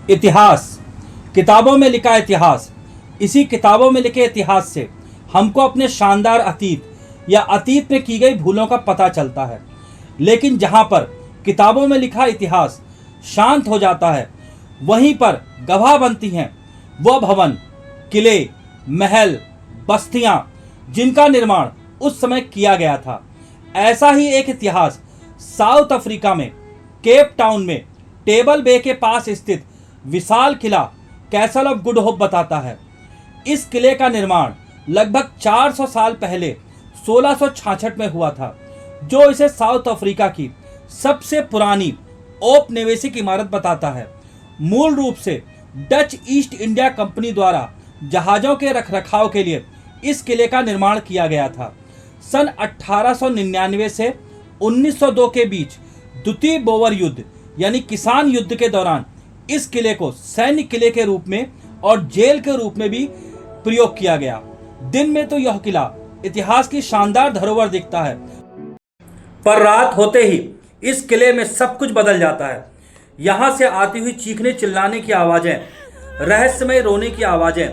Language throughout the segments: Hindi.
इतिहास, किताबों में लिखा इतिहास। इसी किताबों में लिखे इतिहास से हमको अपने शानदार अतीत या अतीत में की गई भूलों का पता चलता है। लेकिन जहाँ पर किताबों में लिखा इतिहास शांत हो जाता है, वहीं पर गवाह बनती हैं वह भवन, किले, महल, बस्तियां जिनका निर्माण उस समय किया गया था। ऐसा ही एक इतिहास साउथ अफ्रीका में केप टाउन में टेबल बे के पास स्थित विशाल किला कैसल ऑफ गुड होप बताता है। इस किले का निर्माण लगभग 400 साल पहले 1666 में हुआ था, जो इसे साउथ अफ्रीका की सबसे पुरानी औपनिवेशिक इमारत बताता है। मूल रूप से डच ईस्ट इंडिया कंपनी द्वारा जहाज़ों के रखरखाव के लिए इस किले का निर्माण किया गया था। सन 1899 से 1902 के बीच द्वितीय बोअर युद्ध यानी किसान युद्ध के दौरान इस किले को सैन्य किले के रूप में और जेल के रूप में भी प्रयोग किया गया। दिन में तो यह किला इतिहास की शानदार धरोहर दिखता है, पर रात होते ही इस किले में सब कुछ बदल जाता है। यहाँ से आती हुई चीखने चिल्लाने की आवाजें, रहस्यमय रोने की आवाजें,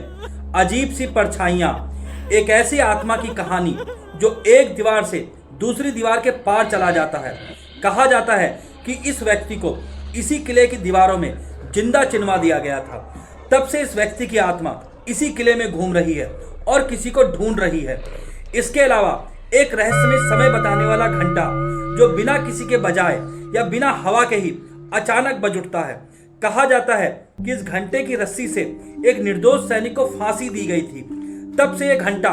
अजीब सी परछाइयाँ, एक ऐसी आत्मा की कहानी जो एक दीवार से दूसरी दीवार के पार चला जाता है। कहा जाता है कि इस व्यक्ति को इसी किले की दीवारों में जिंदा चिनवा दिया गया था। तब से इस व्यक्ति की आत्मा इसी किले में घूम रही है और किसी को ढूंढ रही है। इसके अलावा एक रहस्यमय समय बताने वाला घंटा जो बिना किसी के बजाए या बिना हवा के ही अचानक बज उठता है। कहा जाता है कि इस घंटे की रस्सी से एक निर्दोष सैनिक को फांसी दी गई थी। तब से यह घंटा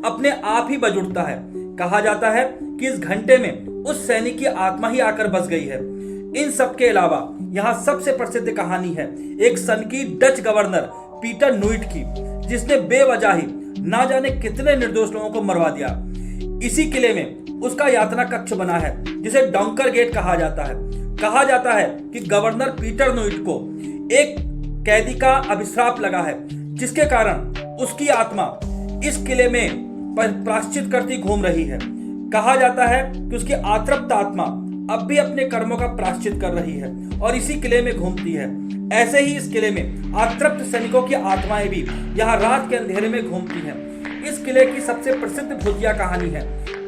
अपने आप ही बज उठता है। कहा जाता है कि इस घंटे में उस सैनिक की आत्मा ही आकर बस गई है। इन सब के अलावा यहाँ सबसे प्रसिद्ध कहानी है एक सनकी डच गवर्नर पीटर नुइट की, जिसने बेवजह ही ना जाने कितने निर्दोष लोगों को मरवा दिया। इसी किले में उसका यातना कक्ष बना है जिसे डॉन्कर गेट कहा जाता है। कहा जाता है कि गवर्नर पीटर नुइट को एक कैदी का अभिशाप लगा है, जिसके कारण उसकी आत्मा इस किले में प्रायश्चित करती घूम रही है। कहा जाता है कि उसकी आतृप्त आत्मा अब भी अपने कर्मों का प्रायश्चित कर रही है और इसी किले में घूमती है। ऐसे ही इस किले में आतृप्त सैनिकों की आत्माएं भी यहाँ रात के अंधेरे में घूमती हैं। इस किले की सबसे प्रसिद्ध भूतिया कहानी है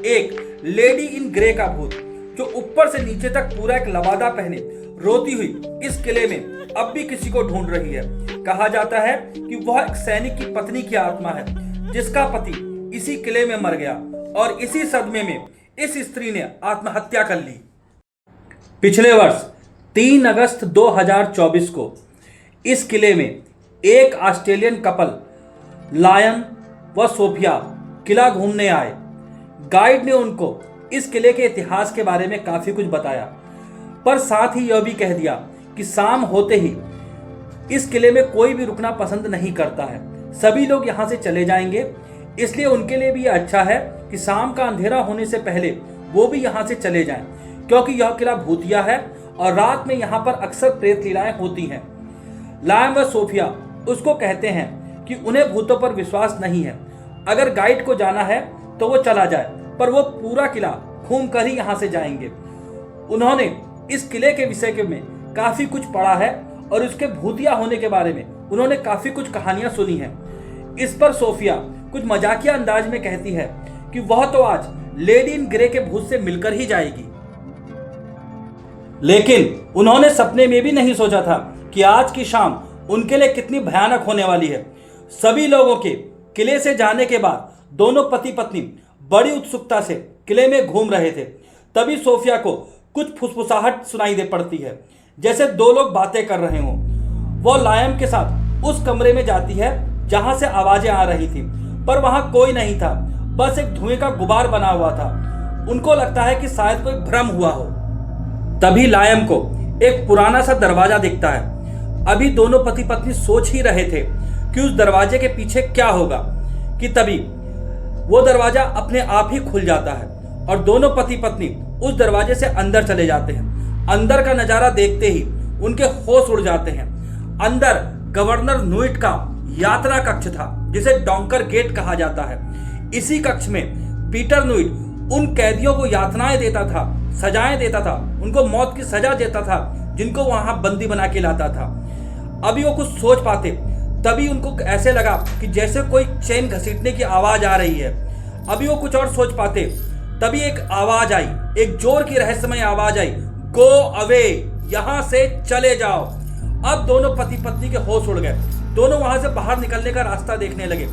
एक लेडी इन ग्रे का भूत, जो ऊपर से नीचे तक पूरा एक लबादा पहने रोती हुई इस किले में अब भी किसी को ढूंढ रही है। कहा जाता है कि वह एक सैनिक की पत्नी की आत्मा है, जिसका पति इसी किले में मर गया और इसी सदमे में इस स्त्री ने आत्महत्या कर ली। पिछले वर्ष 3 अगस्त 2024 को इस किले में एक ऑस्ट्रेलियन कपल लायन व सोफिया किला घूमने आए। गाइड ने उनको इस किले के इतिहास के बारे में काफी कुछ बताया, पर साथ ही यह भी कह दिया कि शाम होते ही इस किले में कोई भी रुकना पसंद नहीं करता है, सभी लोग यहाँ से चले जाएंगे। इसलिए उनके लिए भी अच्छा है कि शाम का अंधेरा होने से पहले वो भी यहाँ से चले जाएं, क्योंकि यह किला भूतिया है और रात में यहाँ पर अक्सर प्रेत लीलाएं होती हैं। लायन व सोफिया उसको कहते हैं कि उन्हें भूतों पर विश्वास नहीं है, अगर गाइड को जाना है तो वो चला जाए, पर वो पूरा किला घूम कर ही यहाँ से जाएंगे। उन्होंने इस किले के विषय में काफी कुछ पढ़ा है और उसके भूतिया होने के बारे में उन्होंने काफी कुछ कहानियां सुनी हैं। इस पर सोफिया कुछ मजाकिया अंदाज में कहती है कि वह तो आज लेडी इन ग्रे के भूत से मिलकर ही जाएगी। लेकिन उन्होंने सपने में भी नहीं सोचा था कि आज की शाम उनके लिए कितनी भयानक होने वाली है। सभी लोगों के किले से जाने के बाद दोनों पति पत्नी बड़ी उत्सुकता से किले में घूम रहे थे। तभी सोफिया को कुछ फुसफुसाहट सुनाई दे पड़ती है, जैसे दो लोग बातें कर रहे हों। वो लायन के साथ उस कमरे में जाती है जहां से आवाजें आ रही थी, पर वहां कोई नहीं था, बस एक धुएं का गुबार बना हुआ था। उनको लगता है कि शायद कोई भ्रम हुआ हो। तभी लायन को एक पुराना सा दरवाजा दिखता है। अभी दोनों पति पत्नी सोच ही रहे थे कि उस दरवाजे के पीछे क्या होगा कि तभी वो दरवाजा अपने आप ही खुल जाता है और दोनों पति पत्नी उस दरवाजे से अंदर चले जाते हैं। अंदर का नजारा देखते ही उनके होश उड़ जाते हैं। अंदर गवर्नर नुइट का यात्रा कक्ष था, जिसे डॉन्कर गेट कहा जाता है। इसी कक्ष में पीटर नुइट उन कैदियों को यातनाएं देता था, सजाएं देता था, उनको मौत की सजा देता था जिनको वहां बंदी बना के लाता था। अभी वो कुछ सोच पाते तभी उनको ऐसे लगा कि जैसे कोई चेन घसीटने की आवाज आ रही है। अभी वो कुछ और सोच पाते तभी एक आवाज आई, एक जोर की रहस्यमय आवाज आई, गो अवे, यहां से चले जाओ। अब दोनों पति पत्नी के होश उड़ गए। दोनों वहां से बाहर निकलने का रास्ता देखने लगे।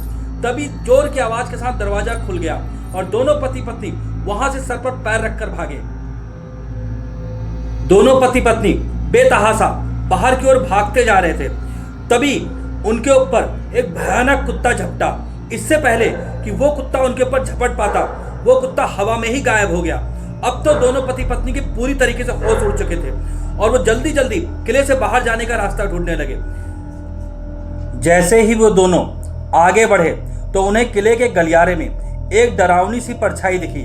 तभी जोर की आवाज के साथ दरवाजा खुल गया और दोनों पति पत्नी वहां से सर पर पैर रखकर भागे। दोनों पति पत्नी बेतहासा बाहर की ओर भागते जा रहे थे। तभी उनके ऊपर एक भयानक कुत्ता झपटा। इससे पहले कि वो कुत्ता उनके ऊपर झपट पाता, वो कुत्ता हवा में ही गायब हो गया। अब तो दोनों पति पत्नी के पूरी तरीके से होश उड़ चुके थे और वो जल्दी जल्दी किले से बाहर जाने का रास्ता ढूंढने लगे। जैसे ही वो दोनों आगे बढ़े तो उन्हें किले के गलियारे में एक डरावनी सी परछाई दिखी।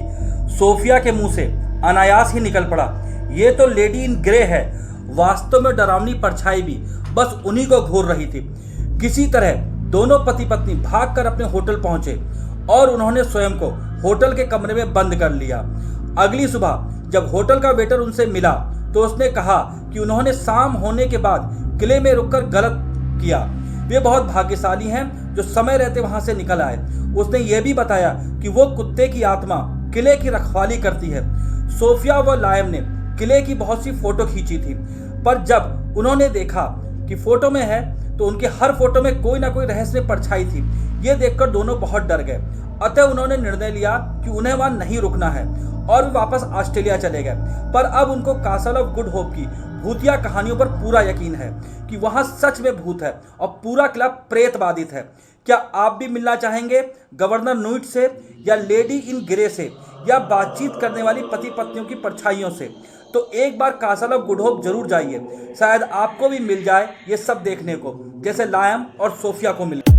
सोफिया के मुंह से अनायास ही निकल पड़ा, ये तो लेडी इन ग्रे है। वास्तव में डरावनी परछाई भी बस उन्हीं को घूर रही थी। किसी तरह दोनों पति पत्नी भागकर अपने होटल पहुंचे और उन्होंने स्वयं को होटल के कमरे में बंद कर लिया। अगली सुबह जब होटल का वेटर उनसे मिला तो उसने कहा कि उन्होंने शाम होने के बाद किले में रुककर गलत किया। वे बहुत भाग्यशाली हैं जो समय रहते वहां से निकल आए। उसने यह भी बताया कि वो कुत्ते की आत्मा किले की रखवाली करती है। सोफिया व लायम ने किले की बहुत सी फोटो खींची थी, पर जब उन्होंने देखा कि फोटो में है तो उनके हर फोटो में कोई ना कोई रहस्यमय परछाई थी। ये देखकर दोनों बहुत डर गए। अतः उन्होंने निर्णय लिया कि उन्हें वहां नहीं रुकना है और वे वापस ऑस्ट्रेलिया चले गए। पर अब उनको कासल ऑफ गुड होप की भूतिया कहानियों पर पूरा यकीन है कि वहां सच में भूत है और पूरा किला प्रेत बाधित है। क्या आप भी मिलना चाहेंगे गवर्नर नुइट से, या लेडी इन ग्रे से, या बातचीत करने वाली पति पत्नियों की परछाइयों से? तो एक बार कासल ऑफ गुड होप जरूर जाइए, शायद आपको भी मिल जाए ये सब देखने को, जैसे लायम और सोफिया को मिला।